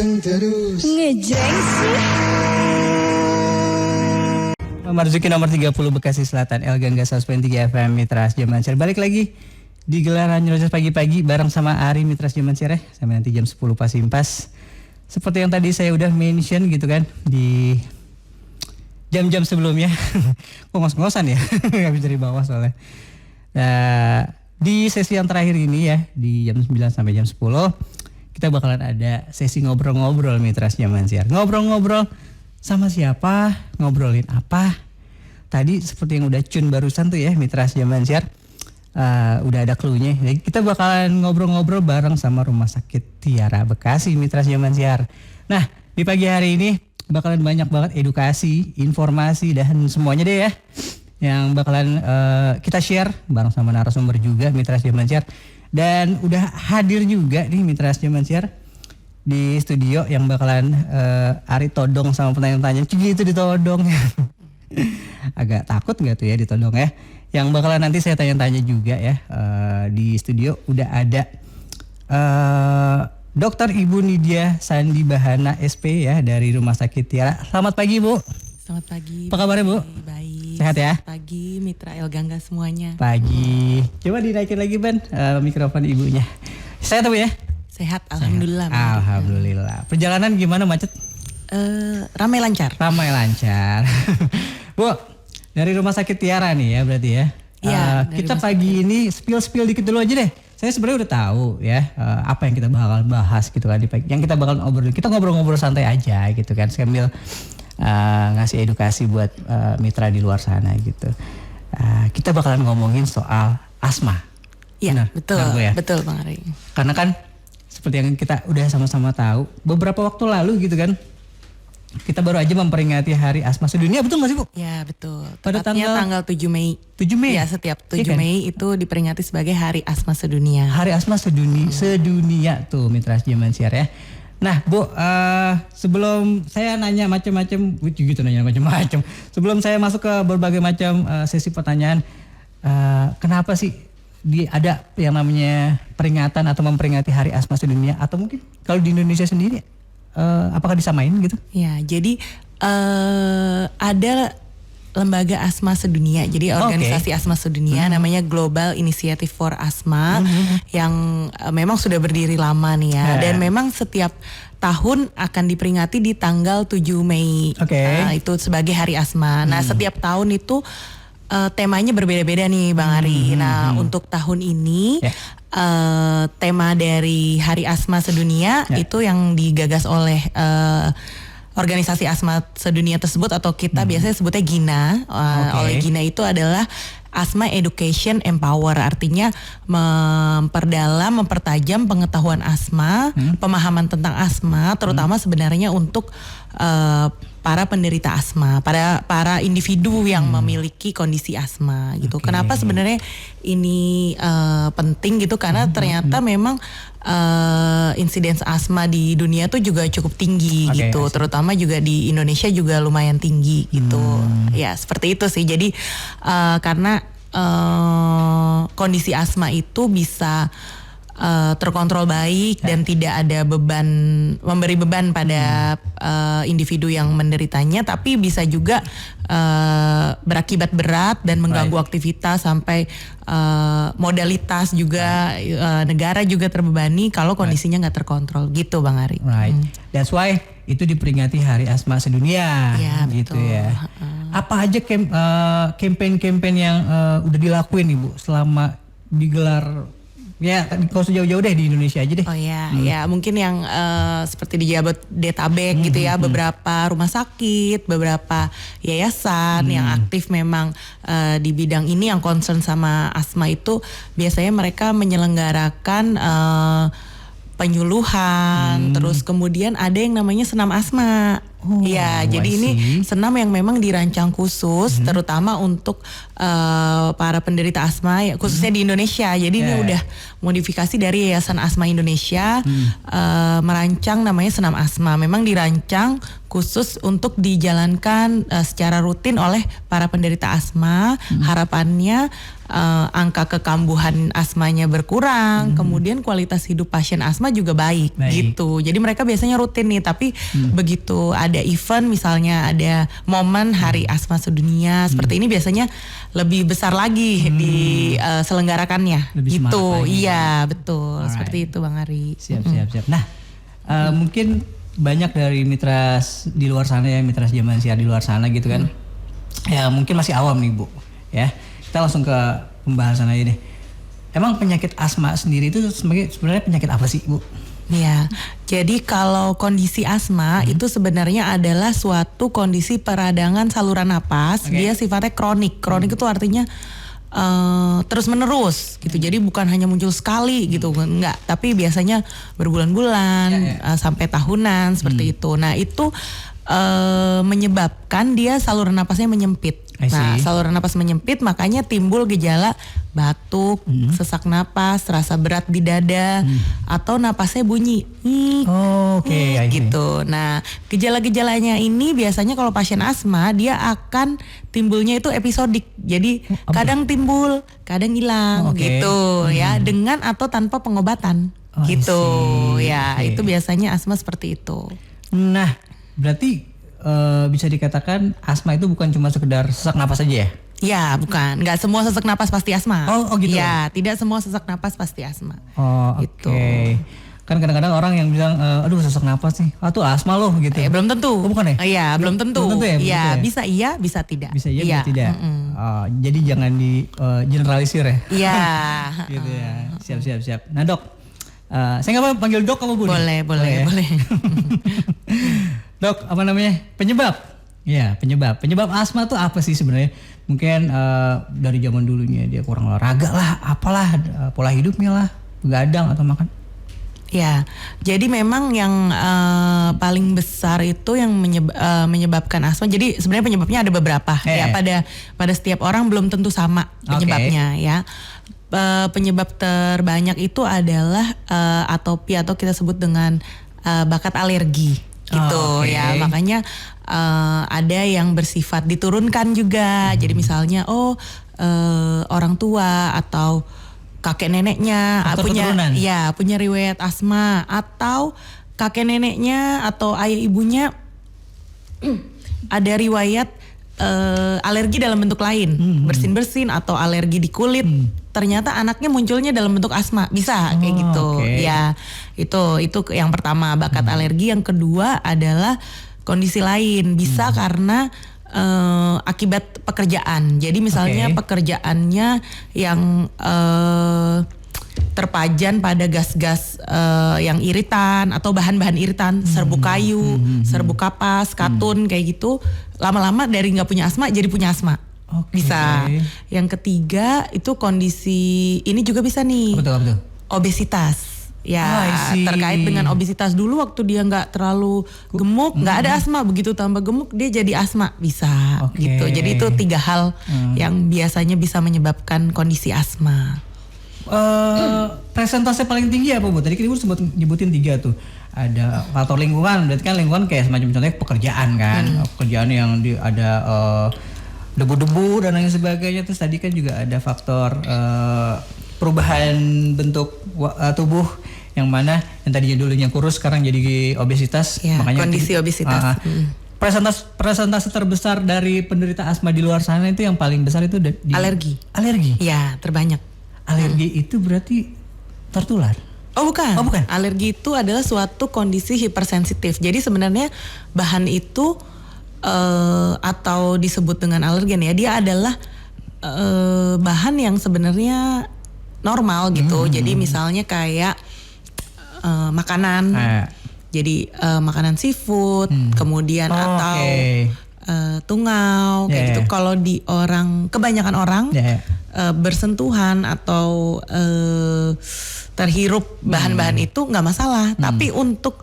Ganteng terus. Ngejreng sih. Marzuki nomor 30 Bekasi Selatan, El Gangga 100.3 FM Mitras Jamansyar. Balik lagi di gelaran Nyerocos pagi-pagi bareng sama Ari Mitras Jamansyar ya. Sampai nanti jam 10 Pasimpas. Seperti yang tadi saya udah mention gitu kan di jam-jam sebelumnya. Kok ngos-ngosan ya? Gak bisa dari bawah soalnya. Nah, di sesi yang terakhir ini ya, di jam 9 sampai jam 10 kita bakalan ada sesi ngobrol-ngobrol Mitras Jamansyar. Ngobrol-ngobrol sama siapa, ngobrolin apa. Tadi seperti yang udah cun barusan tuh ya Mitras Jamansyar, udah ada cluenya. Jadi kita bakalan ngobrol-ngobrol bareng sama Rumah Sakit Tiara Bekasi Mitras Jamansyar. Nah di pagi hari ini bakalan banyak banget edukasi, informasi dan semuanya deh ya, yang bakalan kita share bareng sama narasumber juga Mitras Jamansyar. Dan udah hadir juga nih Mitras Jamansyar di studio yang bakalan Ari todong sama pertanyaan-pertanyaan gitu ditodong. Agak takut nggak tuh ya ditodong ya. Yang bakalan nanti saya tanya-tanya juga ya, di studio udah ada Dr. Ibu Nidia Sandi Bahana SP ya dari Rumah Sakit Tiara. Selamat pagi Bu. Selamat pagi. Apa kabarnya Bu? Baik. Sehat ya? Pagi Mitra El Gangga semuanya. Pagi. Coba dinaikin lagi Ben mikrofon ibunya. Sehat Bu ya? Sehat, alhamdulillah. Alhamdulillah. Perjalanan gimana, macet? Ramai lancar. Ramai lancar. Bu, dari Rumah Sakit Tiara nih ya berarti ya. Iya. Kita pagi ini spill dikit dulu aja deh. Saya sebenarnya udah tahu ya apa yang kita bakal bahas gitu kan di pagi. Yang kita bakal ngobrol. Kita ngobrol-ngobrol santai aja gitu kan sambil ngasih edukasi buat mitra di luar sana gitu. Kita bakalan ngomongin soal asma. Iya, betul. Ya? Betul Bang Ari. Karena kan seperti yang kita udah sama-sama tahu, beberapa waktu lalu gitu kan, kita baru aja memperingati Hari Asma Sedunia, betul gak sih Bu? Ya betul. Pada tanggal 7 Mei. 7 Mei? Ya, setiap 7 kan? Mei itu diperingati sebagai Hari Asma Sedunia. Hari Asma Sedunia tuh Mitras Jamansyar ya. Nah Bu, sebelum saya nanya macam-macam, sebelum saya masuk ke berbagai macam sesi pertanyaan, kenapa sih ada yang namanya peringatan atau memperingati Hari Asma Sedunia, atau mungkin kalau di Indonesia sendiri apakah disamain gitu? Ya, jadi ada lembaga asma sedunia. Jadi organisasi asma sedunia namanya Global Initiative for Asthma yang memang sudah berdiri lama nih ya. Dan memang setiap tahun akan diperingati di tanggal 7 Mei. Itu sebagai Hari Asma. Nah, setiap tahun itu temanya berbeda-beda nih Bang Ari. Nah, untuk tahun ini tema dari Hari Asma Sedunia itu yang digagas oleh organisasi asma sedunia tersebut, atau kita biasanya sebutnya GINA. Oleh GINA itu adalah Asthma Education Empower, artinya mempertajam pengetahuan asma, pemahaman tentang asma, terutama sebenarnya untuk para penderita asma, para individu yang memiliki kondisi asma gitu. Kenapa sebenarnya ini penting gitu? Karena ternyata memang insiden asma di dunia tuh juga cukup tinggi gitu, terutama juga di Indonesia juga lumayan tinggi gitu. Ya seperti itu sih. Jadi karena kondisi asma itu bisa terkontrol baik dan tidak ada memberi beban pada individu yang menderitanya, tapi bisa juga berakibat berat dan mengganggu aktivitas sampai modalitas juga, negara juga terbebani kalau kondisinya nggak terkontrol gitu Bang Ari. That's why itu diperingati Hari Asma Sedunia gitu ya. Apa aja campaign-campaign yang udah dilakuin nih Bu selama digelar? Ya, kalau sejauh-jauh deh di Indonesia aja deh. Oh ya, ya mungkin yang seperti di Jabodetabek gitu ya, beberapa rumah sakit, beberapa yayasan yang aktif memang di bidang ini yang concern sama asma itu biasanya mereka menyelenggarakan penyuluhan, terus kemudian ada yang namanya senam asma. Jadi ini senam yang memang dirancang khusus terutama untuk para penderita asma ya, khususnya di Indonesia. Jadi ini udah modifikasi dari Yayasan Asma Indonesia merancang namanya senam asma. Memang dirancang khusus untuk dijalankan secara rutin oleh para penderita asma. Harapannya angka kekambuhan asmanya berkurang, kemudian kualitas hidup pasien asma juga baik gitu. Jadi mereka biasanya rutin nih, tapi begitu ada event, misalnya ada momen Hari Asma Sedunia seperti ini, biasanya lebih besar lagi diselenggarakannya gitu. Iya betul. Alright. Seperti itu Bang Ari. Siap. Nah mungkin banyak dari mitras di luar sana ya, mitras Zaman Siar di luar sana gitu kan, ya mungkin masih awam nih Bu ya. Kita langsung ke pembahasan aja deh. Emang penyakit asma sendiri itu sebenarnya penyakit apa sih Bu? Ya, jadi kalau kondisi asma itu sebenarnya adalah suatu kondisi peradangan saluran napas. Dia sifatnya kronik. Kronik itu artinya terus menerus gitu. Jadi bukan hanya muncul sekali gitu, enggak. Tapi biasanya berbulan-bulan sampai tahunan seperti itu. Nah itu menyebabkan dia saluran napasnya menyempit. Nah, saluran napas menyempit, makanya timbul gejala batuk, sesak napas, rasa berat di dada, atau napasnya bunyi, gitu. Nah, gejala-gejalanya ini biasanya kalau pasien asma dia akan timbulnya itu episodik. Jadi kadang timbul, kadang hilang, gitu ya, dengan atau tanpa pengobatan, gitu. Ya, itu biasanya asma seperti itu. Nah, berarti bisa dikatakan asma itu bukan cuma sekedar sesak napas saja ya? Ya, bukan. Nggak semua sesak napas pasti asma. Oh gitu. Ya, tidak semua sesak napas pasti asma. Gitu. Kan kadang-kadang orang yang bilang, aduh sesak napas nih, tuh asma loh gitu. Belum tentu. Bukan ya? Iya, belum tentu. Ya? Bisa iya, bisa tidak. Bisa iya, bisa tidak. Jadi jangan di generalisir ya? Iya. Gitu ya. Siap. Nah Dok, saya nggak apa panggil Dok apa Bu? Boleh. Dok, apa namanya? Penyebab asma tuh apa sih sebenarnya? Mungkin dari zaman dulunya dia kurang olahraga lah, apalah, pola hidupnya lah, begadang atau makan. Ya, jadi memang yang paling besar itu yang menyebabkan asma. Jadi sebenarnya penyebabnya ada beberapa. Ya, pada setiap orang belum tentu sama penyebabnya ya. Penyebab terbanyak itu adalah atopi atau kita sebut dengan bakat alergi. Gitu ya, makanya ada yang bersifat diturunkan juga. Jadi misalnya orang tua atau kakek neneknya punya riwayat asma, atau kakek neneknya atau ayah ibunya ada riwayat alergi dalam bentuk lain, bersin-bersin atau alergi di kulit. Ternyata anaknya munculnya dalam bentuk asma, bisa kayak gitu. Ya, itu yang pertama, bakat alergi. Yang kedua adalah kondisi lain, bisa karena akibat pekerjaan. Jadi misalnya pekerjaannya yang terpajan pada gas-gas yang iritan atau bahan-bahan iritan, serbuk kayu, serbuk kapas, katun kayak gitu. Lama-lama dari nggak punya asma jadi punya asma. Bisa. Yang ketiga itu kondisi ini juga bisa nih. Betul. Obesitas. Ya, terkait dengan obesitas, dulu waktu dia nggak terlalu gemuk, nggak ada asma, begitu tambah gemuk dia jadi asma, bisa gitu. Jadi itu 3 hal yang biasanya bisa menyebabkan kondisi asma. Presentase paling tinggi apa Bu? Tadi kan Ibu sempat nyebutin 3 tuh. Ada faktor lingkungan, berarti kan lingkungan kayak semacam contohnya pekerjaan kan, pekerjaan yang ada debu-debu dan lain sebagainya. Terus tadi kan juga ada faktor perubahan bentuk tubuh yang mana yang tadinya dulunya kurus sekarang jadi obesitas. Ya, makanya kondisi obesitas. Persentase terbesar dari penderita asma di luar sana itu yang paling besar itu alergi. Ya, terbanyak. Alergi itu berarti tertular? Oh bukan. Alergi itu adalah suatu kondisi hipersensitif. Jadi sebenarnya bahan itu atau disebut dengan alergen ya, dia adalah bahan yang sebenarnya normal gitu. Jadi misalnya kayak makanan. Jadi makanan seafood, kemudian atau tungau kayak gitu. Kalau di kebanyakan orang bersentuhan atau terhirup bahan-bahan itu nggak masalah. Tapi untuk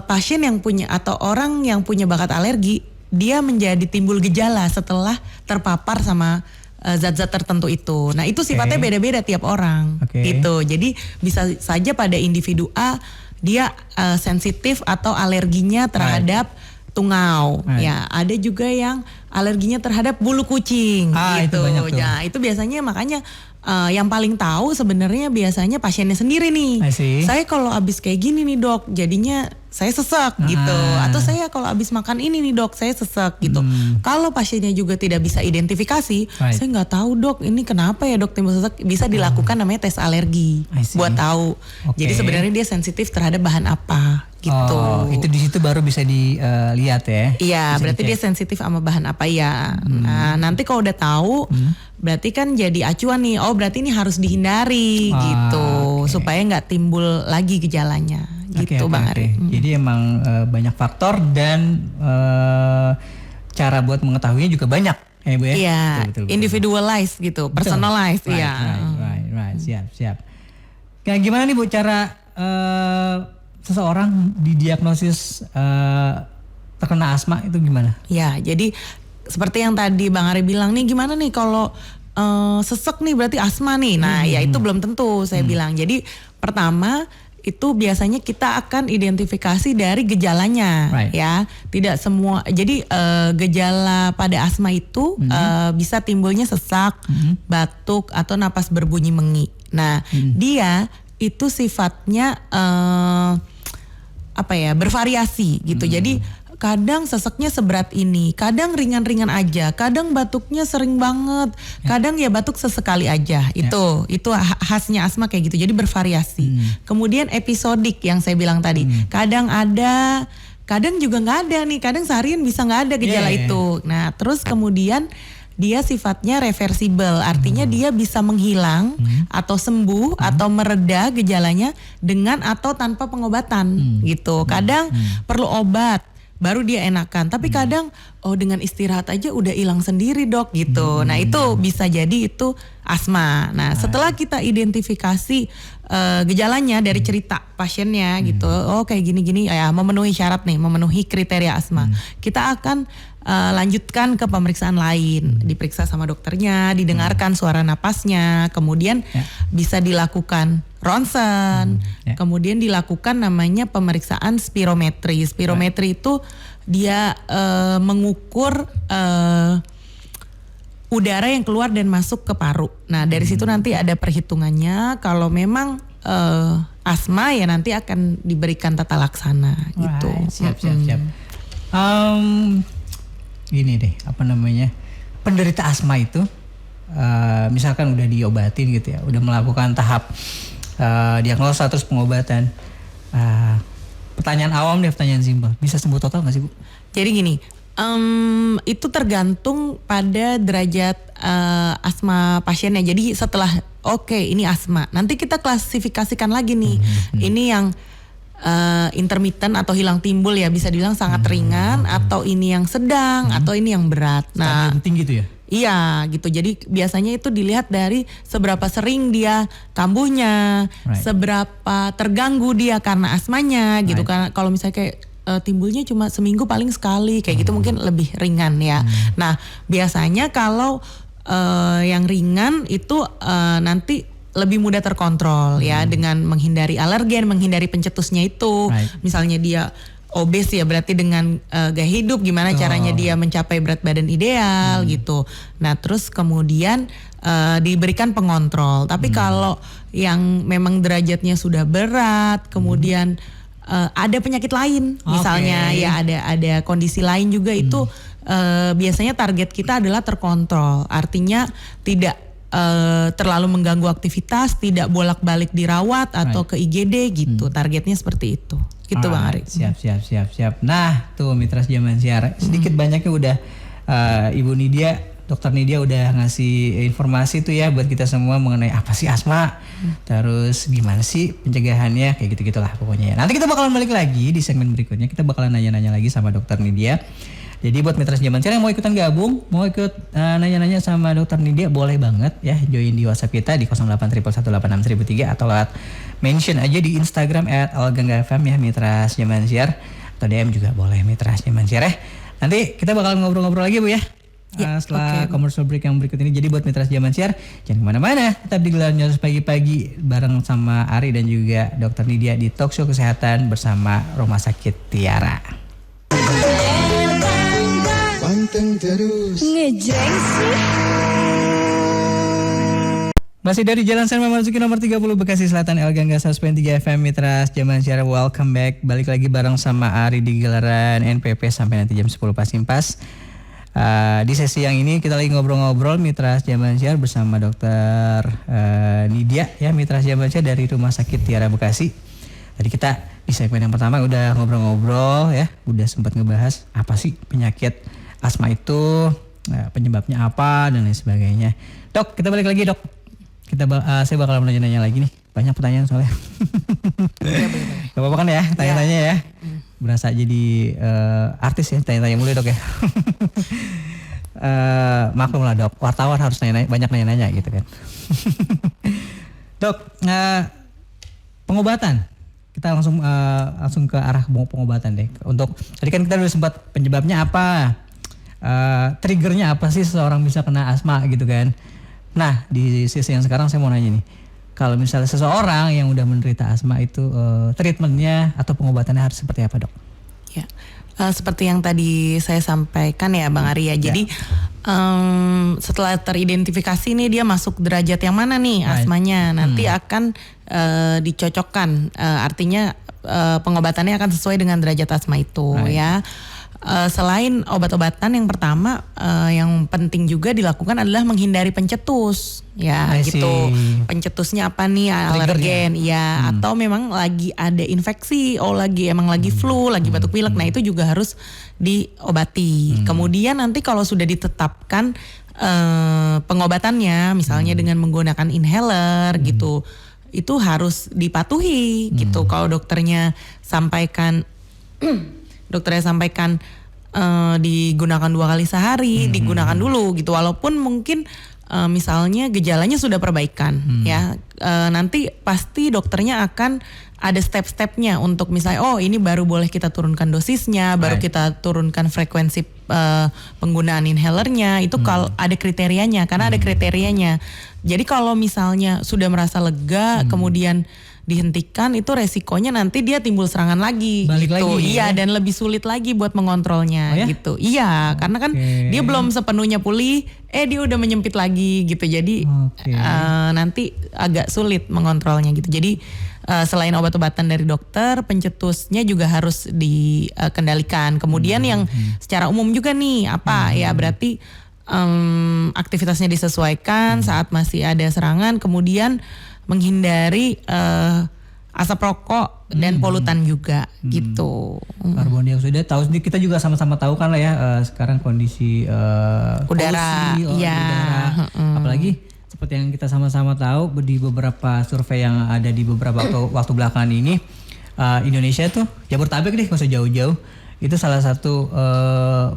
pasien yang punya atau orang yang punya bakat alergi, dia menjadi timbul gejala setelah terpapar sama zat-zat tertentu itu. Nah itu sifatnya beda-beda tiap orang gitu. Jadi bisa saja pada individu A dia sensitif atau alerginya terhadap tungau, Right. ya ada juga yang alerginya terhadap bulu kucing, Itu gitu. banyak tuh. Ya itu biasanya makanya yang paling tahu sebenarnya biasanya pasiennya sendiri nih. I see. Saya kalau abis kayak gini nih dok, jadinya saya sesek gitu. Atau saya kalau abis makan ini nih dok, saya sesek gitu. Kalau pasiennya juga tidak bisa identifikasi, Right. saya nggak tahu dok, ini kenapa ya dok timbul sesek. Bisa dilakukan namanya tes alergi I see. buat tahu. Oke. Jadi sebenarnya dia sensitif terhadap bahan apa gitu. Oh, itu di situ baru bisa dilihat ya. Iya, Bisa berarti dicek. dia sensitif sama bahan apa ya. Nah, nanti kalau udah tahu, berarti kan jadi acuan nih. Oh, berarti ini harus dihindari gitu, oke. supaya nggak timbul lagi gejalanya. Oke, Gitu, oke, Bang oke. Ari. Jadi emang banyak faktor dan cara buat mengetahuinya juga banyak ya Bu ya. Iya, Betul. individualized gitu, personalized. Right, Iya. right. Siap. Nah, gimana nih Bu cara seseorang didiagnosis terkena asma itu gimana? Ya, jadi seperti yang tadi Bang Ari bilang nih, gimana nih kalau sesek nih berarti asma nih. Nah, ya itu belum tentu saya bilang. Jadi pertama itu biasanya kita akan identifikasi dari gejalanya, Right. ya. Tidak semua. Jadi gejala pada asma itu bisa timbulnya sesak, batuk atau napas berbunyi mengi. Nah, dia itu sifatnya bervariasi gitu. Jadi kadang seseknya seberat ini, kadang ringan-ringan aja, kadang batuknya sering banget, kadang ya batuk sesekali aja. Itu khasnya asma kayak gitu. Jadi bervariasi. Kemudian episodik yang saya bilang tadi, kadang ada, kadang juga nggak ada nih, kadang seharian bisa nggak ada gejala Yeah. itu. Nah, terus kemudian dia sifatnya reversible, artinya dia bisa menghilang atau sembuh atau mereda gejalanya dengan atau tanpa pengobatan gitu. Kadang perlu obat baru dia enakan, tapi kadang dengan istirahat aja udah hilang sendiri dok gitu. Nah itu bisa jadi itu asma. Nah setelah kita identifikasi gejalanya dari cerita pasiennya gitu, oh kayak gini-gini ya memenuhi syarat nih, memenuhi kriteria asma, kita akan lanjutkan ke pemeriksaan lain, diperiksa sama dokternya, didengarkan suara napasnya, kemudian bisa dilakukan ronsen, kemudian dilakukan namanya pemeriksaan spirometri. Spirometri itu dia mengukur udara yang keluar dan masuk ke paru. Nah dari situ nanti ada perhitungannya. Kalau memang asma ya nanti akan diberikan tata laksana gitu. Siap. Gini deh, penderita asma itu misalkan udah diobatin gitu ya, udah melakukan tahap diagnosa terus pengobatan. Pertanyaan awam deh, pertanyaan simpel, bisa sembuh total nggak sih Bu? Jadi gini, itu tergantung pada derajat asma pasiennya. Jadi setelah ini asma, nanti kita klasifikasikan lagi nih. Ini yang intermittent atau hilang timbul ya, bisa dibilang sangat ringan, atau ini yang sedang, atau ini yang berat. Nah, stadium tinggi gitu ya? Iya gitu. Jadi biasanya itu dilihat dari seberapa sering dia kambuhnya, seberapa terganggu dia karena asmanya gitu. Karena kalau misalnya kayak timbulnya cuma seminggu paling sekali kayak gitu mungkin lebih ringan ya. Nah biasanya kalau yang ringan itu nanti lebih mudah terkontrol ya, dengan menghindari alergen, menghindari pencetusnya itu. Misalnya dia obes ya, berarti dengan gaya hidup gimana caranya dia mencapai berat badan ideal gitu. Nah terus kemudian diberikan pengontrol. Tapi kalau yang memang derajatnya sudah berat, kemudian ada penyakit lain, misalnya ya ada kondisi lain juga, itu biasanya target kita adalah terkontrol. Artinya tidak terlalu mengganggu aktivitas, tidak bolak-balik dirawat atau ke IGD gitu. Targetnya seperti itu. Gitu Bang Ari. Siap. Nah, tuh Mitra Zaman Siar, sedikit banyaknya udah Ibu Nidia, Dokter Nidia udah ngasih informasi tuh ya buat kita semua mengenai apa sih asma, terus gimana sih pencegahannya, kayak gitu-gitulah pokoknya ya. Nanti kita bakalan balik lagi di segmen berikutnya, kita bakalan nanya-nanya lagi sama Dokter Nidia. Jadi buat Mitra Zaman Siar yang mau ikutan gabung, mau ikut nanya-nanya sama Dokter Nidia, boleh banget ya join di WhatsApp kita di 0811186003 atau lewat mention aja di Instagram @alganggafm ya Mitra Zaman Siar, atau DM juga boleh Mitra Zaman Siar ya. Nanti kita bakal ngobrol-ngobrol lagi Bu ya. Setelah commercial break yang berikut ini. Jadi buat Mitra Zaman Siar, jangan kemana-mana, tetap di Gelar News pagi-pagi bareng sama Ari dan juga Dokter Nidia di Talkshow Kesehatan bersama Rumah Sakit Tiara. ganteng terus. Ngejreng sih. Masih dari Jalan Sen memasuki nomor 30 Bekasi Selatan El Gangga 103 FM Mitra Zaman Siar. Welcome back. Balik lagi bareng sama Ari di gelaran NPP sampai nanti jam 10 pas. Di sesi yang ini kita lagi ngobrol-ngobrol Mitra Zaman Siar bersama Dokter Nidia ya, Mitra Zaman Siar dari Rumah Sakit Tiara Bekasi. Tadi kita di segmen yang pertama udah ngobrol-ngobrol ya, udah sempat ngebahas apa sih penyakit asma itu, penyebabnya apa dan lain sebagainya. Dok, kita balik lagi dok. Saya bakal nanya-nanya lagi nih, banyak pertanyaan soalnya. Gak apa-apa kan ya, tanya-tanya ya. Berasa jadi artis ya, tanya-tanya mulu dok ya. Maklum lah dok, wartawan harus banyak nanya-nanya gitu kan. Dok, pengobatan. Kita langsung ke arah pengobatan deh. Untuk tadi kan kita udah sempat penyebabnya apa, triggernya apa sih seseorang bisa kena asma gitu kan. Nah di sisi yang sekarang saya mau nanya nih, kalau misalnya seseorang yang udah menderita asma itu treatmentnya atau pengobatannya harus seperti apa dok? Ya, seperti yang tadi saya sampaikan ya Bang Arya. Jadi setelah teridentifikasi nih dia masuk derajat yang mana nih asmanya, nanti akan dicocokkan. Artinya pengobatannya akan sesuai dengan derajat asma itu ya. Selain obat-obatan, yang pertama yang penting juga dilakukan adalah menghindari pencetus ya gitu. Pencetusnya apa nih? Alergen ya, atau memang lagi ada infeksi, emang lagi flu, lagi batuk pilek. Nah itu juga harus diobati. Kemudian nanti kalau sudah ditetapkan pengobatannya, misalnya dengan menggunakan inhaler gitu, itu harus dipatuhi gitu. Kalau dokternya sampaikan digunakan 2 kali sehari, digunakan dulu gitu. Walaupun mungkin misalnya gejalanya sudah perbaikan ya, nanti pasti dokternya akan ada step-stepnya untuk misalnya ini baru boleh kita turunkan dosisnya, baru kita turunkan frekuensi penggunaan inhalernya. Itu kalau ada kriterianya, karena ada kriterianya. Jadi kalau misalnya sudah merasa lega kemudian dihentikan, itu resikonya nanti dia timbul serangan lagi. Balik gitu. lagi, iya, dan lebih sulit lagi buat mengontrolnya gitu. Iya, karena kan dia belum sepenuhnya pulih, dia udah menyempit lagi gitu. Jadi nanti agak sulit mengontrolnya gitu. Jadi selain obat-obatan dari dokter, pencetusnya juga harus dikendalikan. Kemudian yang secara umum juga nih ya berarti aktivitasnya disesuaikan saat masih ada serangan, kemudian menghindari asap rokok dan polutan juga gitu. Karbon dioksida tahu sendiri, kita juga sama-sama tahu kan lah ya sekarang kondisi udara, polusi, udara. Apalagi seperti yang kita sama-sama tahu di beberapa survei yang ada di beberapa waktu belakangan ini, Indonesia tuh Jabodetabek deh, nggak usah jauh-jauh, itu salah satu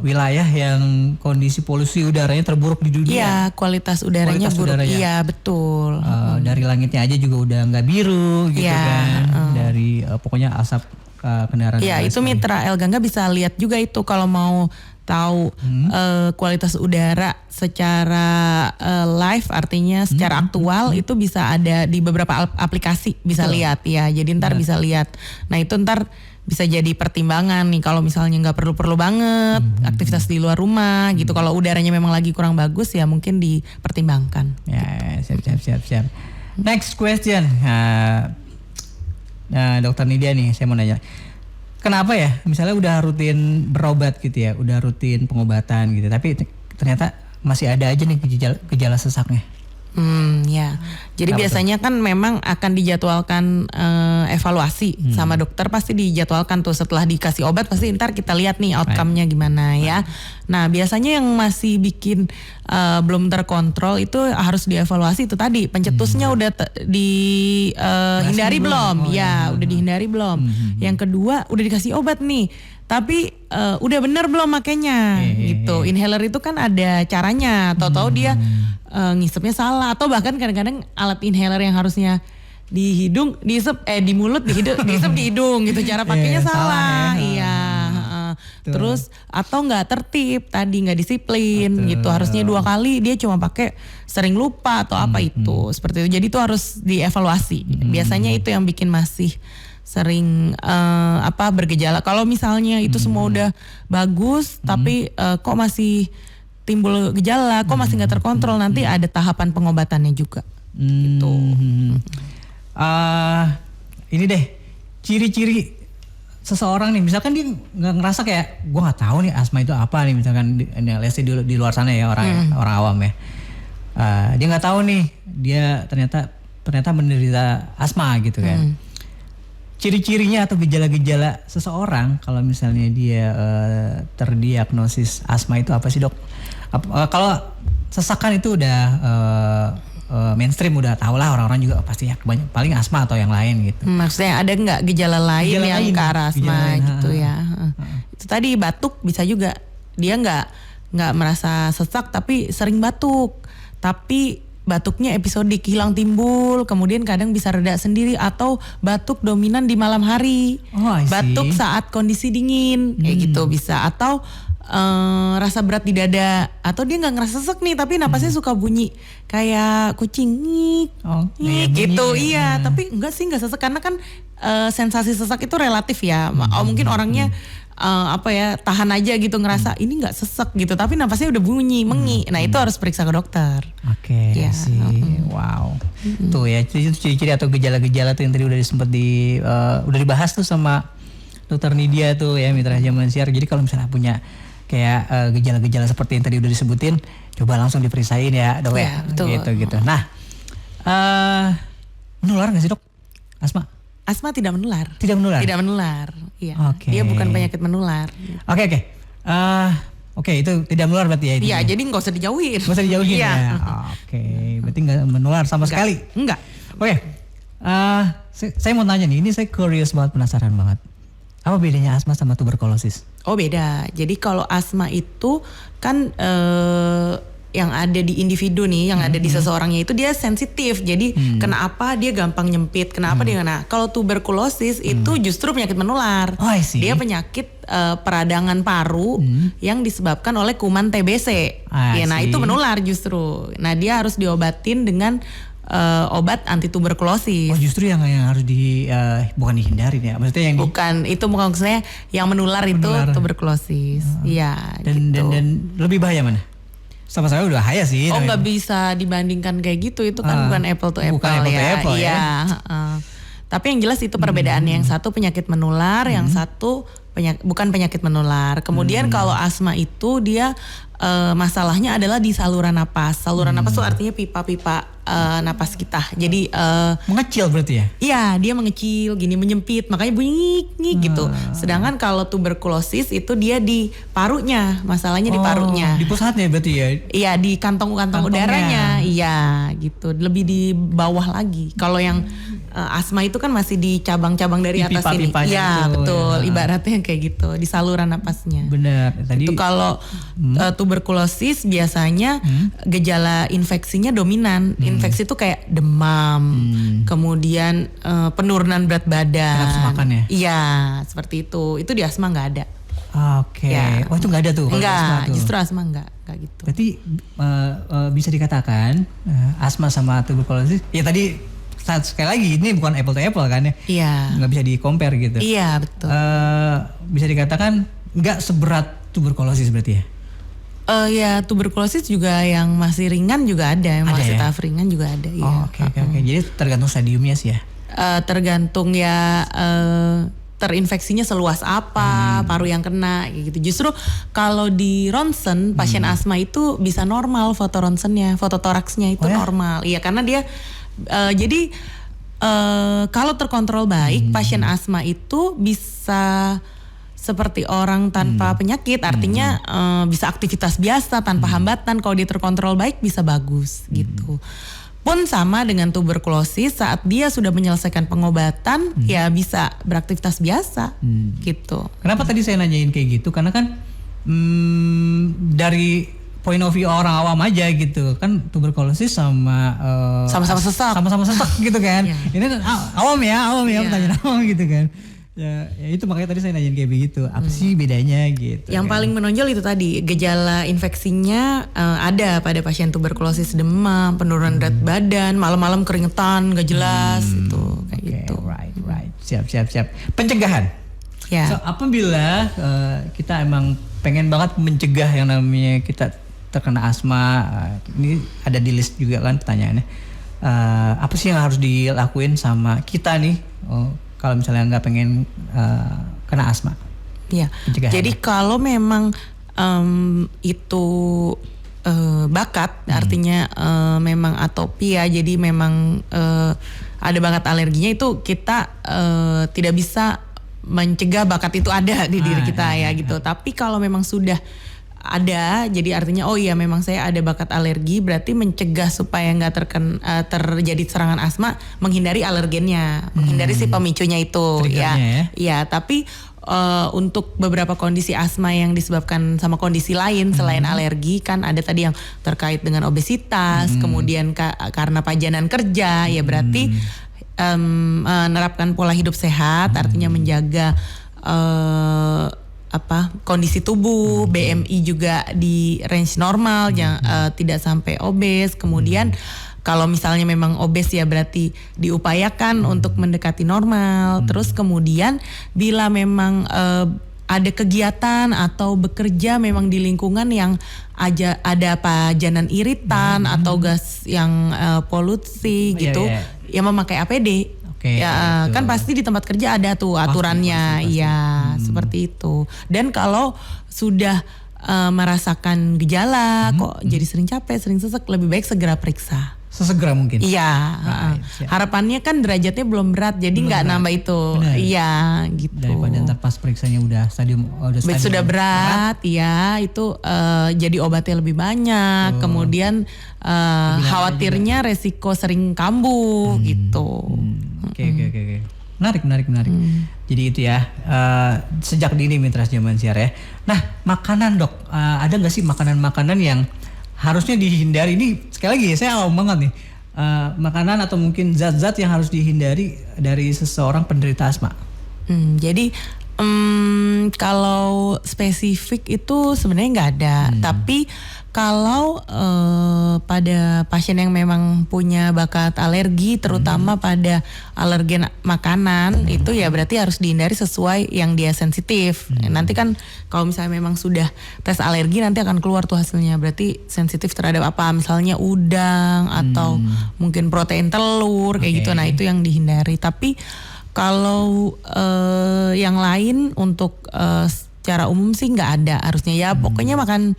wilayah yang kondisi polusi udaranya terburuk di dunia. Iya, kualitas udaranya buruk. Iya, betul. Dari langitnya aja juga udah nggak biru gitu kan. Dari pokoknya asap kendaraan. Iya, itu Mitra El Gangga bisa lihat juga itu kalau mau tahu kualitas udara secara live, artinya secara aktual, itu bisa ada di beberapa aplikasi bisa lihat ya. Jadi ntar bisa lihat. Nah itu ntar bisa jadi pertimbangan nih kalau misalnya nggak perlu banget aktivitas di luar rumah gitu. Kalau udaranya memang lagi kurang bagus ya mungkin dipertimbangkan. Ya, siap. Next question. Nah, Dokter Nidia nih, saya mau nanya. Kenapa ya misalnya udah rutin berobat gitu ya, udah rutin pengobatan gitu, tapi ternyata masih ada aja nih gejala sesaknya? Ya. Jadi biasanya kan memang akan dijadwalkan evaluasi sama dokter, pasti dijadwalkan tuh setelah dikasih obat, pasti ntar kita lihat nih outcome-nya gimana ya. Nah biasanya yang masih bikin belum terkontrol itu harus dievaluasi itu tadi, pencetusnya udah dihindari belum? Udah dihindari belum? Yang kedua udah dikasih obat nih, tapi udah bener belum makanya gitu. Inhaler itu kan ada caranya, tahu-tahu dia ngisepnya salah, atau bahkan kadang-kadang alat inhaler yang harusnya di hidung diisep di mulut, diisep di hidung gitu, cara pakainya salah. Iya. Terus atau nggak tertib tadi, nggak disiplin gitu, harusnya 2 kali dia cuma pakai, sering lupa atau apa itu seperti itu. Jadi itu harus dievaluasi. Biasanya itu yang bikin masih sering bergejala. Kalau misalnya itu semua udah bagus, tapi kok masih timbul gejala, kok masih nggak terkontrol, nanti ada tahapan pengobatannya juga. Gitu. Ini deh ciri-ciri seseorang nih, misalkan dia nggak ngerasa kayak gue nggak tahu nih asma itu apa nih, misalkan let's say di luar sana ya orang awam ya, dia nggak tahu nih dia ternyata menderita asma gitu kan. Ciri-cirinya atau gejala-gejala seseorang kalau misalnya dia terdiagnosis asma itu apa sih dok? Kalau sesakan itu udah mainstream, udah tau lah orang-orang juga pasti paling asma atau yang lain gitu. Maksudnya ada nggak gejala lain yang ke arah asma gitu ya? Itu tadi batuk bisa juga, dia nggak merasa sesak tapi sering batuk, tapi batuknya episodik, hilang timbul, kemudian kadang bisa reda sendiri, atau batuk dominan di malam hari, batuk saat kondisi dingin kayak gitu bisa, atau rasa berat di dada, atau dia nggak ngerasa sesak nih tapi napasnya suka bunyi kayak kucing ngik gitu. Iya, tapi enggak sih, nggak sesak karena kan sensasi sesak itu relatif ya. Mungkin orangnya tahan aja gitu, ngerasa ini nggak sesek gitu, tapi napasnya udah bunyi mengi. Nah itu harus periksa ke dokter. Oke, ya. Wow. Tuh ya, itu ciri-ciri atau gejala-gejala tuh yang tadi udah udah dibahas tuh sama Dokter Nidia tuh ya, Mitra Jamansyah. Jadi kalau misalnya punya kayak gejala-gejala seperti yang tadi udah disebutin, coba langsung diperiksain ya dok ya. Gitu. Nah, menular nggak sih dok asma? Asma tidak menular. Tidak menular. Tidak menular. Iya. Okay. Dia bukan penyakit menular. Oke, itu tidak menular berarti ya? Iya, jadi nggak usah dijauhin. Nggak usah dijauhin ya. Oke, berarti nggak menular sama sekali. Enggak. Oke. Saya mau tanya nih, ini saya curious banget, penasaran banget. Apa bedanya asma sama tuberkulosis? Oh beda. Jadi kalau asma itu kan yang ada di individu nih, yang ada di seseorangnya itu dia sensitif. Jadi kenapa dia gampang nyempit, kenapa dia kena. Kalau tuberkulosis itu justru penyakit menular. Dia penyakit peradangan paru yang disebabkan oleh kuman TBC. Nah itu menular justru. Nah dia harus diobatin dengan obat anti tuberkulosis. Justru yang harus bukan dihindarin ya, maksudnya yang bukan itu, bukan maksudnya yang menular. Itu tuberkulosis. Iya. Dan lebih bahaya mana? Sama saya udah bahaya sih. Nggak bisa dibandingkan kayak gitu. Itu kan bukan apple to apple, bukan ya. Apple, iya. Tapi yang jelas itu perbedaannya. Yang satu penyakit menular, yang satu bukan penyakit menular. Kemudian kalau asma itu dia masalahnya adalah di saluran napas. Saluran napas itu artinya pipa-pipa napas kita. Jadi mengecil berarti ya? Iya, dia mengecil, gini menyempit, makanya bunyi ngik gitu. Sedangkan kalau tuberkulosis itu dia di parunya, masalahnya di parunya. Di pusatnya berarti ya? Iya, di kantong-kantong udaranya. Iya, gitu. Lebih di bawah lagi. Kalau yang asma itu kan masih di cabang-cabang dari atas ini. Iya, betul. Ibaratnya kayak gitu, di saluran napasnya. Benar. Tadi itu kalau tuberkulosis biasanya gejala infeksinya dominan. Infeksi itu kayak demam, kemudian penurunan berat badan. Nafsu makan ya? Iya, seperti itu. Itu di asma nggak ada. Oke. Ya. Itu nggak ada tuh? Enggak, justru asma nggak gitu. Berarti bisa dikatakan asma sama tuberkulosis, ya tadi sekali lagi ini bukan apple to apple kan ya? Iya. Nggak bisa di compare gitu. Iya, betul. Bisa dikatakan nggak seberat tuberkulosis berarti ya? Ya tuberkulosis juga yang masih ringan juga ada, yang masih tahap ringan juga ada. Oke. Jadi tergantung stadiumnya sih ya? Tergantung ya terinfeksinya seluas apa, paru yang kena kayak gitu. Justru kalau di ronsen pasien asma itu bisa normal foto ronsennya, foto toraksnya itu normal. Iya, karena dia jadi kalau terkontrol baik pasien asma itu bisa seperti orang tanpa penyakit, artinya bisa aktivitas biasa tanpa hambatan. Kalau dia terkontrol baik bisa bagus gitu. Pun sama dengan tuberkulosis, saat dia sudah menyelesaikan pengobatan ya bisa beraktivitas biasa gitu. Kenapa tadi saya nanyain kayak gitu? Karena kan dari point of view orang awam aja gitu kan, tuberkulosis sama-sama sesak gitu kan. Ini kan awam ya pertanyaan awam gitu kan. Ya itu makanya tadi saya nanyain kayak begitu. Apa sih bedanya gitu? Yang paling menonjol itu tadi gejala infeksinya ada pada pasien tuberkulosis, demam, penurunan berat badan, malam-malam keringetan, gak jelas gitu kayak gitu. Right. Siap. Pencegahan. Ya. So, apabila kita emang pengen banget mencegah yang namanya kita terkena asma, ini ada di list juga kan pertanyaannya. Apa sih yang harus dilakuin sama kita nih kalau misalnya nggak pengen kena asma? Ya. Jadi kalau memang itu bakat, artinya memang atopia, jadi memang ada bakat alerginya, itu kita tidak bisa mencegah bakat itu ada di diri kita gitu. Tapi kalau memang sudah ada, jadi artinya oh iya memang saya ada bakat alergi, berarti mencegah supaya nggak terjadi serangan asma, menghindari alergennya, menghindari si pemicunya itu. Triggernya ya. Tapi untuk beberapa kondisi asma yang disebabkan sama kondisi lain selain alergi, kan ada tadi yang terkait dengan obesitas, kemudian karena pajanan kerja, ya berarti menerapkan pola hidup sehat, artinya menjaga kondisi tubuh, BMI juga di range normal, tidak sampai obes. Kemudian kalau misalnya memang obes, ya berarti diupayakan untuk mendekati normal. Terus kemudian bila memang ada kegiatan atau bekerja memang di lingkungan yang ada pajanan iritan atau gas yang polusi gitu, ya memakai APD. Kan pasti di tempat kerja ada tuh aturannya, pasti. Seperti itu. Dan kalau sudah merasakan gejala, kok jadi sering capek, sering sesek, lebih baik segera periksa. Sesegera mungkin. Iya. Harapannya kan derajatnya belum berat, jadi nggak nambah itu. Iya, gitu. Daripada ntar pas periksanya udah stadium sudah berat, ya itu jadi obatnya lebih banyak. Kemudian khawatirnya resiko sering kambuh gitu. Oke. Menarik. Jadi itu ya, sejak dini Mitra Zaman Siar ya. Nah, makanan dok, ada nggak sih makanan-makanan yang harusnya dihindari? Ini sekali lagi saya awam banget nih, makanan atau mungkin zat-zat yang harus dihindari dari seseorang penderita asma. Jadi kalau spesifik itu sebenarnya nggak ada, tapi kalau pada pasien yang memang punya bakat alergi, terutama pada alergen makanan, itu ya berarti harus dihindari sesuai yang dia sensitif. Nanti kan kalau misalnya memang sudah tes alergi, nanti akan keluar tuh hasilnya, berarti sensitif terhadap apa, misalnya udang atau mungkin protein telur kayak gitu. Nah itu yang dihindari. Tapi kalau yang lain untuk secara umum sih nggak ada harusnya ya. Pokoknya makan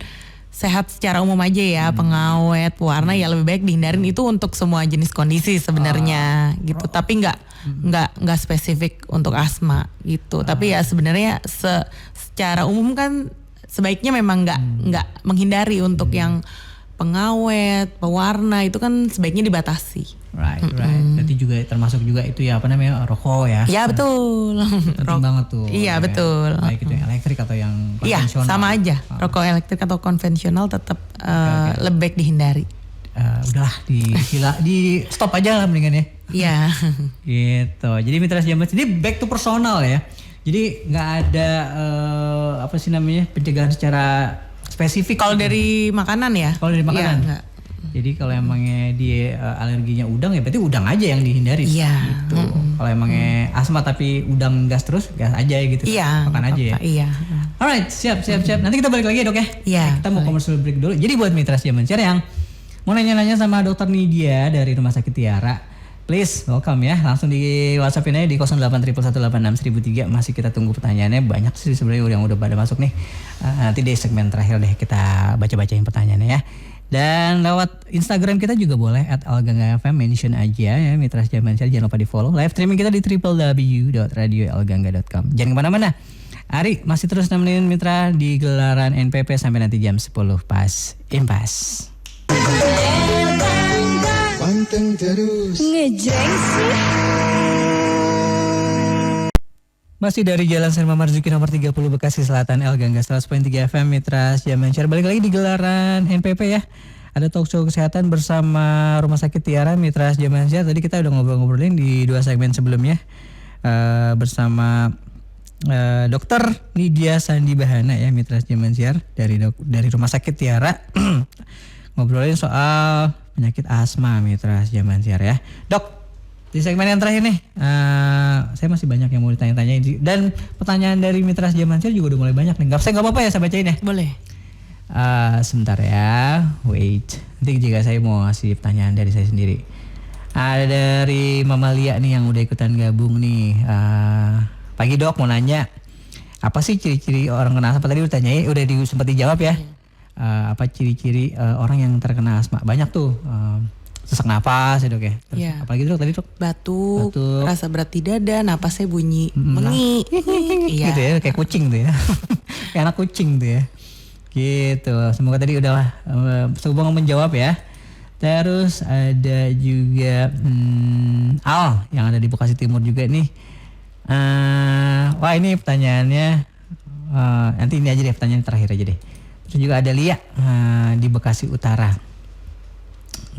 sehat secara umum aja ya, pengawet, pewarna ya lebih baik dihindarin, itu untuk semua jenis kondisi sebenarnya gitu. Tapi nggak spesifik untuk asma gitu. Tapi ya sebenarnya secara umum kan sebaiknya memang nggak menghindari untuk yang pengawet, pewarna, itu kan sebaiknya dibatasi. Right. Berarti juga termasuk juga itu ya, apa namanya, rokok ya? Ya betul. Penting banget tuh. Iya betul. Baik itu yang elektrik atau yang konvensional. Iya sama aja. Rokok elektrik atau konvensional tetap lebih baik dihindari. Udahlah di stop aja lah mendingan ya. Iya. Gitu. Jadi Mitra Zaman, jadi back to personal ya. Jadi nggak ada apa sih namanya, pencegahan secara spesifik. Kalau dari makanan ya? Kalau dari makanan. Iya, jadi kalau emangnya dia alerginya udang, ya berarti udang aja yang dihindari. Iya. Gitu. Kalau emangnya asma tapi udang gas terus, gas aja gitu. Iya. Makan aja ya. Iya. Alright, siap. Nanti kita balik lagi ya dok ya. Iya. Kita mau commercial break dulu. Jadi buat Mitra Zaman Siar yang mau nanya-nanya sama Dokter Nidia dari Rumah Sakit Tiara, please welcome ya. Langsung di WhatsApp-in aja di 0811861003. Masih kita tunggu pertanyaannya. Banyak sih sebenarnya yang udah pada masuk nih. Nanti di segmen terakhir deh kita baca-bacain pertanyaannya ya. Dan lewat Instagram kita juga boleh @alganga_fm, mention aja ya Mitra Zaman Siar. Jangan lupa di follow. Live streaming kita di www.radioalganga.com. Jangan kemana-mana. Ari masih terus nemenin Mitra di gelaran NPP sampai nanti jam 10 pas impas. Panteng terus. Ngejreng sih. Masih dari Jalan Sherman Marzuki nomor 30 Bekasi Selatan, El Gangga 100.3 FM Mitra Zaman Siar. Balik lagi di gelaran NPP ya. Ada talk show kesehatan bersama Rumah Sakit Tiara Mitra Zaman Siar. Tadi kita udah ngobrol-ngobrolin di 2 segmen sebelumnya bersama Dokter Nidia Sandi Bahana ya Mitra Zaman Siar dari Rumah Sakit Tiara. Ngobrolin soal penyakit asma Mitra Zaman Siar ya. Dok, Di segmen yang terakhir nih, saya masih banyak yang mau ditanya-tanya dan pertanyaan dari Mitra Jamansyir juga udah mulai banyak nih. Nggak apa-apa ya saya bacain ya? Boleh. Sebentar ya, wait. Nanti juga saya mau ngasih pertanyaan dari saya sendiri. Ada dari Mama Lia nih yang udah ikutan gabung nih. Pagi dok, mau nanya, apa sih ciri-ciri orang kena asma? Tadi udah tanyain, udah sempat dijawab ya. Apa ciri-ciri orang yang terkena asma? Banyak tuh. Sesak napas ya dok ya. Terus, apalagi dok tadi dok? Batuk, rasa berat di dada, napasnya bunyi mengi. Gitu ya, kayak kucing tuh ya. Kayak anak kucing tuh ya. Gitu. Semoga tadi udah sehubungan menjawab ya. Terus ada juga Al yang ada di Bekasi Timur juga nih. Wah ini pertanyaannya nanti ini aja deh, pertanyaan terakhir aja deh. Terus juga ada Lia di Bekasi Utara.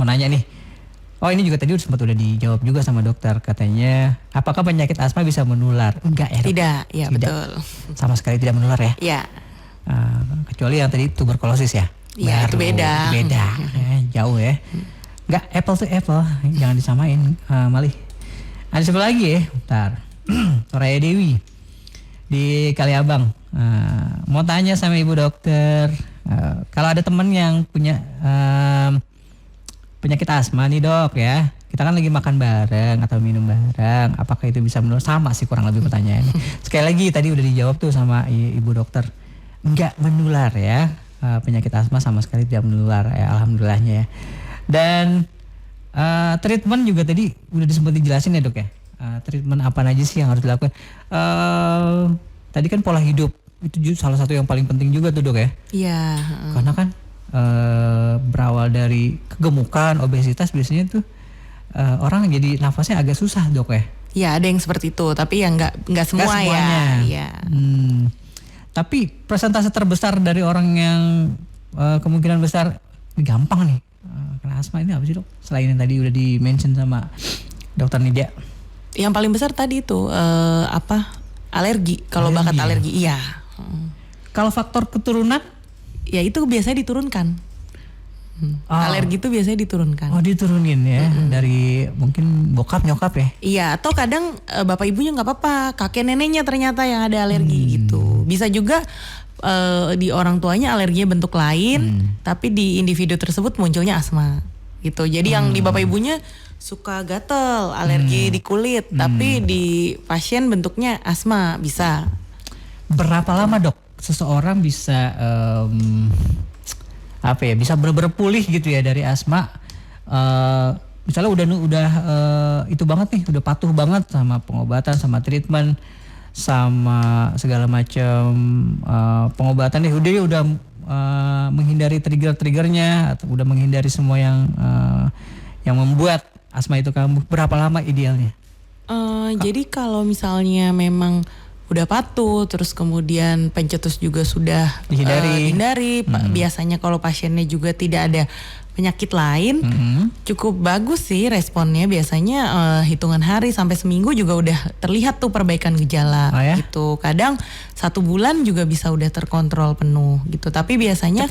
Mau nanya nih. Oh ini juga tadi sempat udah dijawab juga sama dokter, katanya apakah penyakit asma bisa menular? Enggak ya dok? Tidak, ya tidak. Betul. Sama sekali tidak menular ya? Iya. Kecuali yang tadi tuberkulosis ya? Iya itu beda. Beda, jauh ya. Enggak apple to apple, jangan disamain Malih. Ada siapa lagi ya? Bentar. Soraya Dewi di Kaliabang. Mau tanya sama ibu dokter, kalau ada teman yang punya penyakit asma nih dok ya, kita kan lagi makan bareng atau minum bareng, apakah itu bisa menular? Sama sih kurang lebih pertanyaannya. Sekali lagi tadi udah dijawab tuh sama ibu dokter, enggak menular ya, penyakit asma sama sekali tidak menular ya, alhamdulillahnya ya. Dan treatment juga tadi udah sempat dijelasin ya dok ya, treatment apa aja sih yang harus dilakukan? Tadi kan pola hidup itu salah satu yang paling penting juga tuh dok ya. Iya. Karena kan berawal dari kegemukan, obesitas biasanya tuh orang jadi nafasnya agak susah dok ya. Iya ada yang seperti itu, tapi ya nggak semua ya. Iya. Tapi persentase terbesar dari orang yang kemungkinan besar gampang nih kena asma ini apa sih dok? Selain yang tadi udah di mention sama dokter Nidia. Yang paling besar tadi itu alergi. Kalau bakat alergi iya. Kalau faktor keturunan? Ya itu biasanya diturunkan. Alergi itu biasanya diturunkan. Oh diturunin ya, dari mungkin bokap nyokap ya? Iya, atau kadang bapak ibunya nggak apa-apa, kakek neneknya ternyata yang ada alergi gitu. Bisa juga di orang tuanya alerginya bentuk lain, tapi di individu tersebut munculnya asma gitu. Jadi yang di bapak ibunya suka gatel, alergi di kulit, tapi di pasien bentuknya asma bisa. Berapa lama dok seseorang bisa bisa benar-benar pulih gitu ya dari asma? Misalnya udah itu banget nih, udah patuh banget sama pengobatan, sama treatment, sama segala macam pengobatan deh, udah menghindari triggernya atau udah menghindari semua yang membuat asma itu kambuh. Berapa lama idealnya? Jadi kalau misalnya memang udah patuh, terus kemudian pencetus juga sudah dihindari. Biasanya kalau pasiennya juga tidak ada penyakit lain, cukup bagus sih responnya. Biasanya hitungan hari sampai seminggu juga udah terlihat tuh perbaikan gejala gitu. Kadang 1 bulan juga bisa udah terkontrol penuh gitu. Tapi biasanya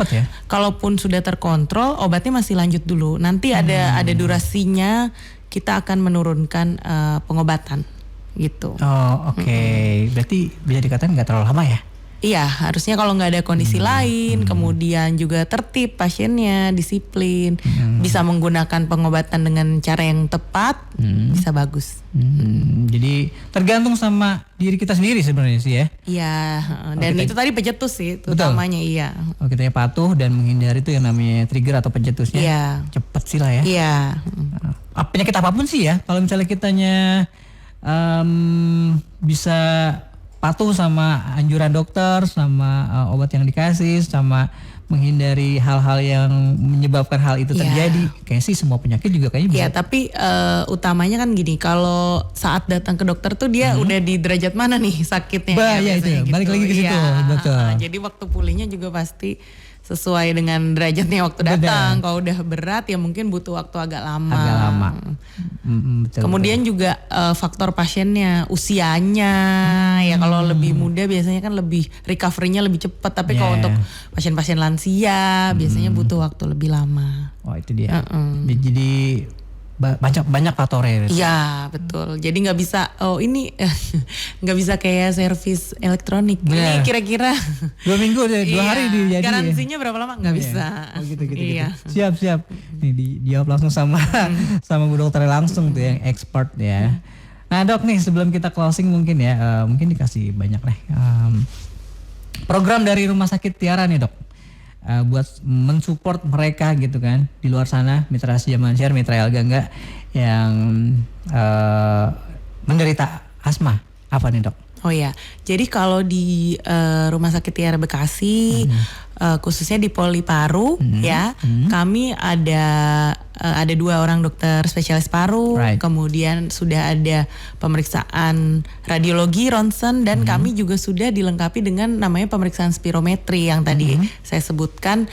kalaupun sudah terkontrol, obatnya masih lanjut dulu. Nanti ada durasinya, kita akan menurunkan pengobatan gitu. Oh oke. Berarti bisa dikatakan nggak terlalu lama ya? Iya, harusnya kalau nggak ada kondisi lain, kemudian juga tertib pasiennya, disiplin, bisa menggunakan pengobatan dengan cara yang tepat, bisa bagus. Jadi tergantung sama diri kita sendiri sebenarnya sih ya. Iya, dan itu tadi pencetus sih, utamanya iya. Oh, kita patuh dan menghindari itu yang namanya trigger atau pencetusnya. Iya. Cepet sih lah ya. Iya. Penyakit apapun sih ya, kalau misalnya kitanya bisa patuh sama anjuran dokter, sama obat yang dikasih, sama menghindari hal-hal yang menyebabkan hal itu terjadi. Kayaknya sih semua penyakit juga kayaknya bisa. Iya, tapi utamanya kan gini, kalau saat datang ke dokter tuh dia udah di derajat mana nih sakitnya. Ya itu, gitu. Balik lagi ke situ, betul. Jadi waktu pulihnya juga pasti sesuai dengan derajatnya waktu datang. Kalau udah berat ya mungkin butuh waktu agak lama. Betul, kemudian juga faktor pasiennya, usianya. Ya kalau lebih muda biasanya kan lebih recovery-nya lebih cepat. Tapi kalau untuk pasien-pasien lansia biasanya butuh waktu lebih lama. Oh itu dia. Jadi banyak faktornya. Gitu. Iya betul. Jadi nggak bisa ini nggak bisa kayak servis elektronik. Ini kira-kira 2 minggu deh, 2 hari dijadi. Garansinya berapa lama? Nggak bisa. Oh, gitu. Siap. Nih dijawab langsung sama Bu Dokter langsung tuh yang expert ya. Nah Dok nih sebelum kita closing mungkin ya, mungkin dikasih banyak deh program dari Rumah Sakit Tiara nih Dok. Buat mensupport mereka gitu kan di luar sana, Mitra Zaman Share, Mitra Elga enggak yang menderita asma, apa nih Dok? Oh ya, jadi kalau di Rumah Sakit Tiara Bekasi, khususnya di Poli Paru, ya, kami ada 2 orang dokter spesialis paru, kemudian sudah ada pemeriksaan radiologi, ronsen, dan kami juga sudah dilengkapi dengan namanya pemeriksaan spirometri yang tadi saya sebutkan,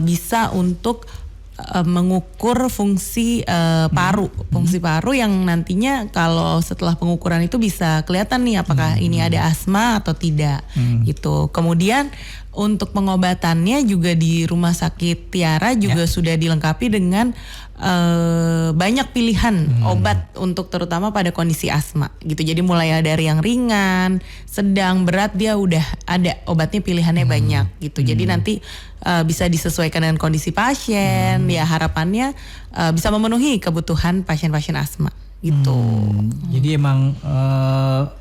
bisa untuk mengukur fungsi fungsi paru yang nantinya kalau setelah pengukuran itu bisa kelihatan nih apakah ini ada asma atau tidak gitu. Kemudian untuk pengobatannya juga di Rumah Sakit Tiara juga sudah dilengkapi dengan banyak pilihan obat untuk terutama pada kondisi asma gitu. Jadi mulai dari yang ringan, sedang, berat dia udah ada obatnya, pilihannya banyak gitu. Jadi nanti bisa disesuaikan dengan kondisi pasien. Ya harapannya bisa memenuhi kebutuhan pasien-pasien asma gitu. Jadi emang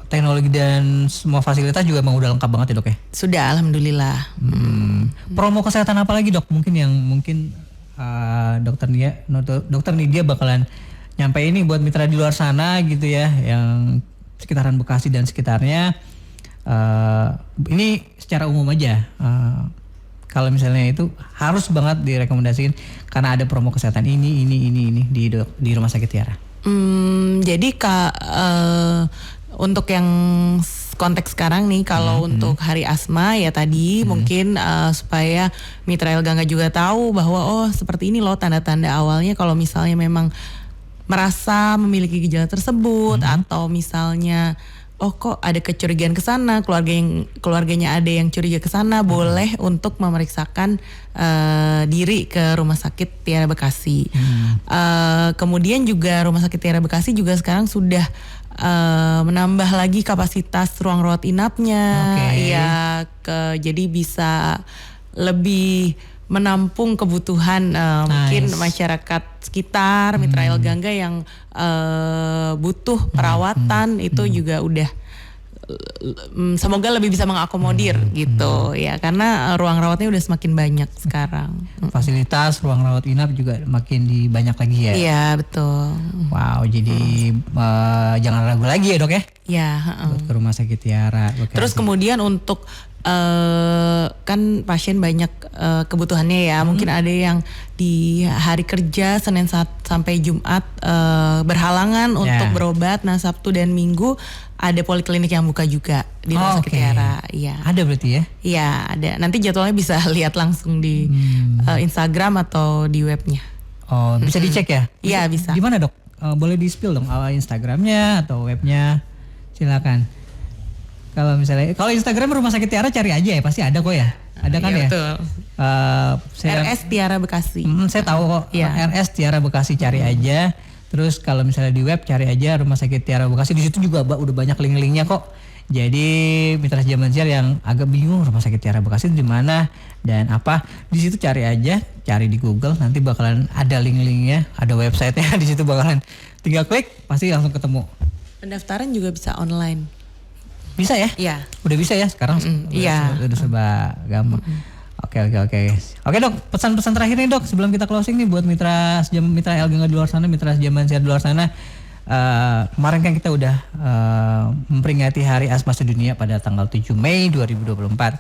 teknologi dan semua fasilitas juga emang udah lengkap banget ya Dok ya? Sudah, alhamdulillah. Promo kesehatan apa lagi Dok? Mungkin Dokter Nidia bakalan nyampe ini buat mitra di luar sana gitu ya, yang sekitaran Bekasi dan sekitarnya. Ini secara umum aja. Kalau misalnya itu harus banget direkomendasiin karena ada promo kesehatan ini di Rumah Sakit Tiara. Jadi untuk yang konteks sekarang nih, kalau untuk hari asma ya tadi mungkin supaya Mitra Elga juga tahu bahwa seperti ini loh tanda-tanda awalnya kalau misalnya memang merasa memiliki gejala tersebut atau misalnya kok ada kecurigaan ke sana, keluarganya ada yang curiga ke sana, boleh untuk memeriksakan diri ke Rumah Sakit Tiara Bekasi. Kemudian juga Rumah Sakit Tiara Bekasi juga sekarang sudah menambah lagi kapasitas ruang rawat inapnya, jadi bisa lebih menampung kebutuhan mungkin masyarakat sekitar Mitra Elga yang butuh perawatan itu juga udah semoga lebih bisa mengakomodir gitu ya, karena ruang rawatnya udah semakin banyak sekarang. Fasilitas ruang rawat inap juga makin banyak lagi ya. Iya betul. Wow, jadi jangan ragu lagi ya Dok ya. Iya. Buat ke Rumah Sakit Tiara. Terus kemudian untuk kan pasien banyak kebutuhannya ya, mungkin ada yang di hari kerja Senin sampai Jumat berhalangan untuk berobat. Nah Sabtu dan Minggu ada poliklinik yang buka juga di Rumah Sakit Tiara. Iya. Ada berarti ya? Iya ada. Nanti jadwalnya bisa lihat langsung di Instagram atau di webnya. Oh bisa dicek ya? Iya bisa. Gimana Dok? Boleh di spill dong Instagramnya atau webnya? Silakan. Kalau misalnya Instagram Rumah Sakit Tiara cari aja ya, pasti ada kok ya. Ada kan ya? Betul. RS Tiara Bekasi. Saya tahu kok. RS Tiara Bekasi cari aja. Terus kalau misalnya di web cari aja Rumah Sakit Tiara Bekasi, di situ juga udah banyak link-linknya kok. Jadi Mitra Zaman Share yang agak bingung Rumah Sakit Tiara Bekasi itu di mana dan apa, di situ cari aja, cari di Google, nanti bakalan ada link-linknya, ada websitenya di situ, bakalan tinggal klik pasti langsung ketemu. Pendaftaran juga bisa online. Bisa ya? Iya. Udah bisa ya sekarang? Udah serba gampang. Oke. Oke Dok, pesan-pesan terakhir nih Dok sebelum kita closing nih buat Mitra Elga di luar sana, Mitra Zaman Share di luar sana. Kemarin kan kita udah memperingati Hari Asma Sedunia pada tanggal 7 Mei 2024.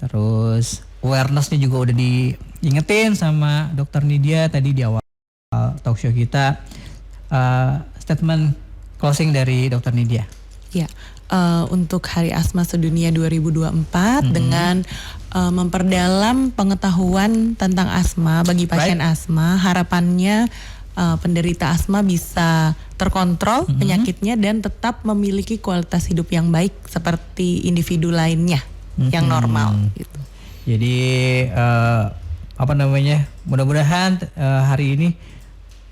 Terus awareness-nya juga udah diingetin sama Dokter Nidia tadi di awal talk show kita. Statement closing dari Dokter Nidia. Ya. Untuk Hari Asma Sedunia 2024 dengan memperdalam pengetahuan tentang asma bagi pasien asma, harapannya penderita asma bisa terkontrol penyakitnya dan tetap memiliki kualitas hidup yang baik seperti individu lainnya yang normal gitu. Jadi mudah-mudahan hari ini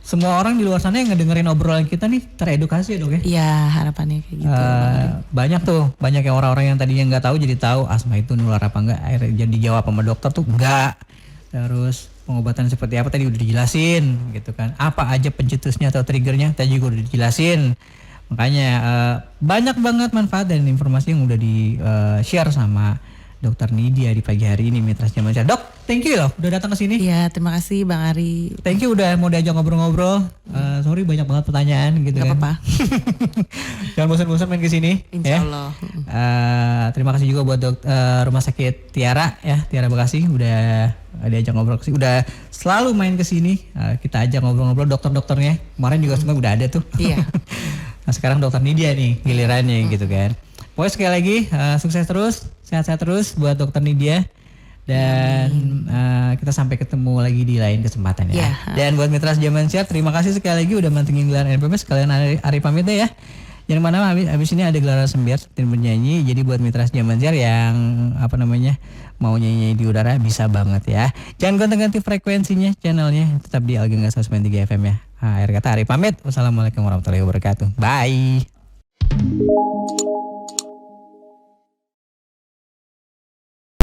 semua orang di luar sana yang ngedengerin obrolan kita nih teredukasi ya, Dok ya. Iya, harapannya kayak gitu. Banyak yang orang-orang yang tadinya nggak tahu jadi tahu asma itu nular apa enggak. Akhirnya jadi dijawab sama dokter tuh enggak. Terus pengobatan seperti apa tadi udah dijelasin gitu kan. Apa aja pencetusnya atau triggernya tadi juga udah dijelasin. Makanya banyak banget manfaat dan informasi yang udah di share sama Dokter Nidia di pagi hari ini Mitra Jaman Share. Dok, thank you loh udah datang ke sini. Iya, terima kasih Bang Ari. Thank you udah mau diajak ngobrol-ngobrol. Sorry banyak banget pertanyaan gitu. Gak kan. apa-apa. Jangan bosan-bosan main ke sini. Insya Allah. Terima kasih juga buat Rumah Sakit Tiara ya, Tiara Bekasi udah diajak ngobrol ke sini. Udah selalu main ke sini. Kita ajak ngobrol-ngobrol dokter-dokternya. Kemarin juga semua udah ada tuh. Iya. Nah sekarang Dokter Nidia nih gilirannya gitu kan. Pokoknya sekali lagi sukses terus, sehat-sehat terus buat Dokter Nidia. Dan kita sampai ketemu lagi di lain kesempatan ya. Dan buat Mitra Jaman Share, terima kasih sekali lagi udah mantengin gelaran NPM. Sekalian Ari pamit ya. Jangan mana habis ini ada gelaran sembiar seperti bernyanyi. Jadi buat Mitra Jaman Share yang mau nyanyi di udara bisa banget ya. Jangan ganti-ganti frekuensinya, channelnya tetap di Algengga 103 FM ya. Akhir kata Ari pamit. Wassalamualaikum warahmatullahi wabarakatuh. Bye.